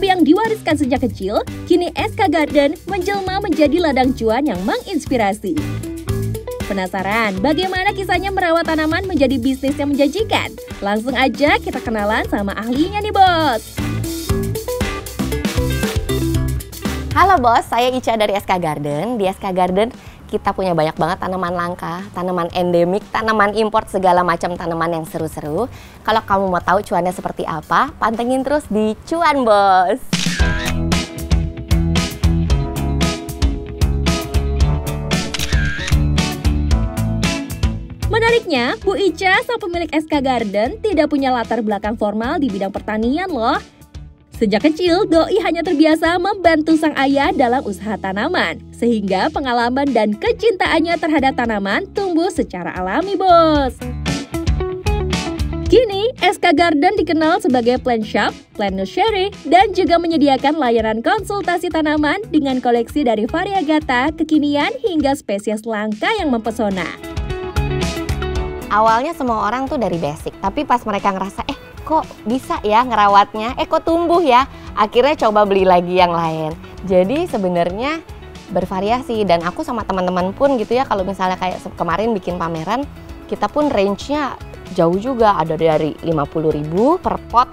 Hobi yang diwariskan sejak kecil, kini SK Garden menjelma menjadi ladang cuan yang menginspirasi. Penasaran bagaimana kisahnya merawat tanaman menjadi bisnis yang menjanjikan? Langsung aja kita kenalan sama ahlinya nih, Bos. Halo Bos, saya Ica dari SK Garden. Di SK Garden kita punya banyak banget tanaman langka, tanaman endemik, tanaman import, segala macam tanaman yang seru-seru. Kalau kamu mau tahu cuannya seperti apa, pantengin terus di Cuan Bos. Menariknya, Bu Ica, sang pemilik SK Garden, tidak punya latar belakang formal di bidang pertanian loh. Sejak kecil, Doi hanya terbiasa membantu sang ayah dalam usaha tanaman, sehingga pengalaman dan kecintaannya terhadap tanaman tumbuh secara alami, Bos. Kini, SK Garden dikenal sebagai plant shop, plant nursery, dan juga menyediakan layanan konsultasi tanaman dengan koleksi dari variegata, kekinian, hingga spesies langka yang mempesona. Awalnya semua orang tuh dari basic, tapi pas mereka ngerasa, kok bisa ya ngerawatnya, kok tumbuh ya, akhirnya coba beli lagi yang lain. Jadi sebenarnya bervariasi, dan aku sama teman-teman pun gitu ya, kalau misalnya kayak kemarin bikin pameran, kita pun range-nya jauh juga, ada dari 50.000 per pot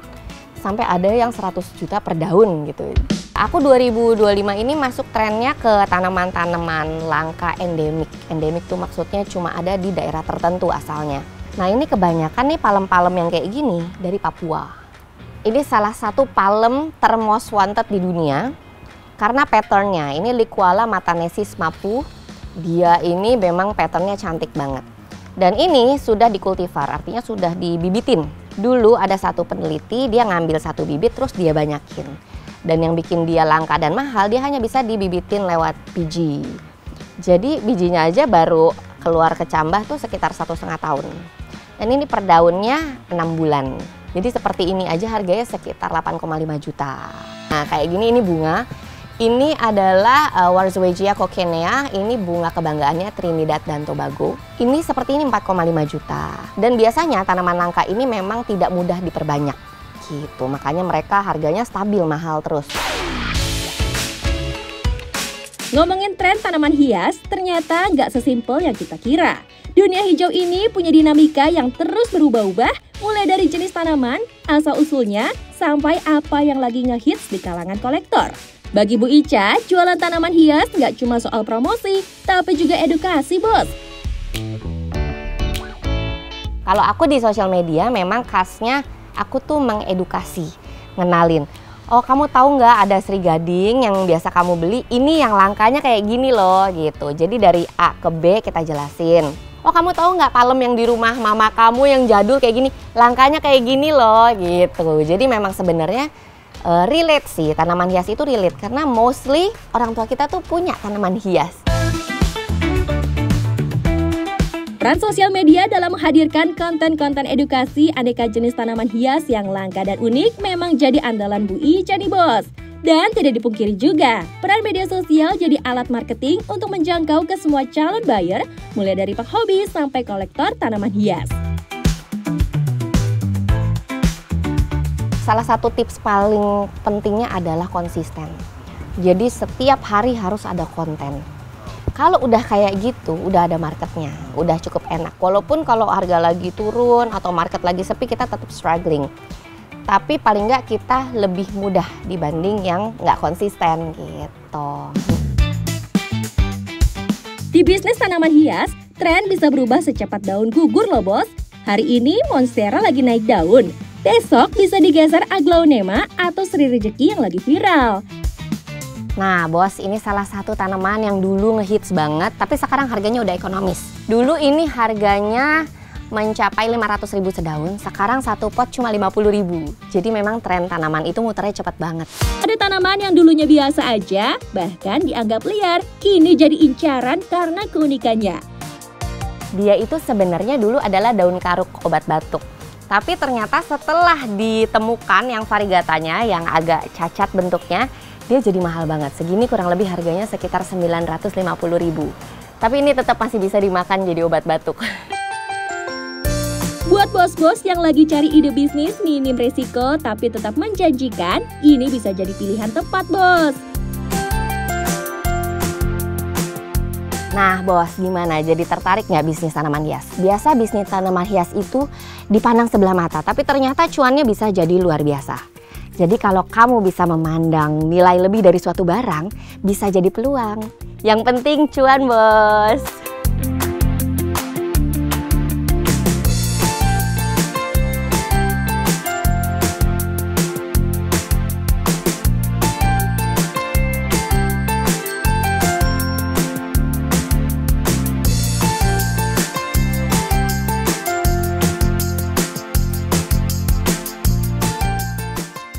sampai ada yang 100 juta per daun gitu. Aku 2025 ini masuk trennya ke tanaman-tanaman langka endemik. Endemik tuh maksudnya cuma ada di daerah tertentu asalnya. Nah, ini kebanyakan nih palem-palem yang kayak gini dari Papua. Ini salah satu palem termost wanted di dunia karena patternnya. Ini Licuala matanesis mapu. Dia ini memang patternnya cantik banget. Dan ini sudah dikultivar, artinya sudah dibibitin. Dulu ada satu peneliti, dia ngambil satu bibit terus dia banyakin. Dan yang bikin dia langka dan mahal, dia hanya bisa dibibitin lewat biji. Jadi bijinya aja baru keluar kecambah tuh sekitar 1,5 tahun. Dan ini per daunnya 6 bulan. Jadi seperti ini aja harganya sekitar 8,5 juta. Nah, kayak gini ini bunga. Ini adalah Warzuegia cockaignea. Ini bunga kebanggaannya Trinidad dan Tobago. Ini seperti ini 4,5 juta. Dan biasanya tanaman langka ini memang tidak mudah diperbanyak. Gitu. Makanya mereka harganya stabil, mahal terus. Ngomongin tren tanaman hias, ternyata nggak sesimpel yang kita kira. Dunia hijau ini punya dinamika yang terus berubah-ubah, mulai dari jenis tanaman, asal-usulnya, sampai apa yang lagi ngehits di kalangan kolektor. Bagi Bu Ica, jualan tanaman hias nggak cuma soal promosi, tapi juga edukasi, Bos. Kalau aku di sosial media memang khasnya aku tuh mengedukasi, ngenalin. Oh, kamu tahu nggak ada Sri Gading yang biasa kamu beli, ini yang langkanya kayak gini loh gitu. Jadi dari A ke B kita jelasin. Oh, kamu tahu nggak palem yang di rumah mama kamu yang jadul kayak gini, langkanya kayak gini loh gitu. Jadi memang sebenarnya relate sih, tanaman hias itu relate karena mostly orang tua kita tuh punya tanaman hias. Peran sosial media dalam menghadirkan konten-konten edukasi aneka jenis tanaman hias yang langka dan unik memang jadi andalan Bu Ica nih, Bos. Dan tidak dipungkiri juga, peran media sosial jadi alat marketing untuk menjangkau ke semua calon buyer, mulai dari penghobi sampai kolektor tanaman hias. Salah satu tips paling pentingnya adalah konsisten. Jadi setiap hari harus ada konten. Kalau udah kayak gitu, udah ada marketnya, udah cukup enak. Walaupun kalau harga lagi turun atau market lagi sepi, kita tetap struggling. Tapi paling nggak kita lebih mudah dibanding yang nggak konsisten gitu. Di bisnis tanaman hias, tren bisa berubah secepat daun gugur loh, Bos. Hari ini Monstera lagi naik daun, besok bisa digeser Aglaonema atau Sri Rejeki yang lagi viral. Nah, Bos, ini salah satu tanaman yang dulu ngehits banget, tapi sekarang harganya udah ekonomis. Dulu ini harganya mencapai 500.000 sedaun, sekarang satu pot cuma 50.000. Jadi memang tren tanaman itu muternya cepat banget. Ada tanaman yang dulunya biasa aja, bahkan dianggap liar, kini jadi incaran karena keunikannya. Dia itu sebenarnya dulu adalah daun karuk obat batuk. Tapi ternyata setelah ditemukan yang variegatanya yang agak cacat bentuknya, dia jadi mahal banget. Segini kurang lebih harganya sekitar 950.000. Tapi ini tetap masih bisa dimakan jadi obat batuk. Buat bos-bos yang lagi cari ide bisnis minim resiko tapi tetap menjanjikan, ini bisa jadi pilihan tepat, Bos. Nah bos, gimana? Jadi tertarik nggak bisnis tanaman hias? Biasa bisnis tanaman hias itu dipandang sebelah mata, tapi ternyata cuannya bisa jadi luar biasa. Jadi kalau kamu bisa memandang nilai lebih dari suatu barang, bisa jadi peluang. Yang penting cuan bos.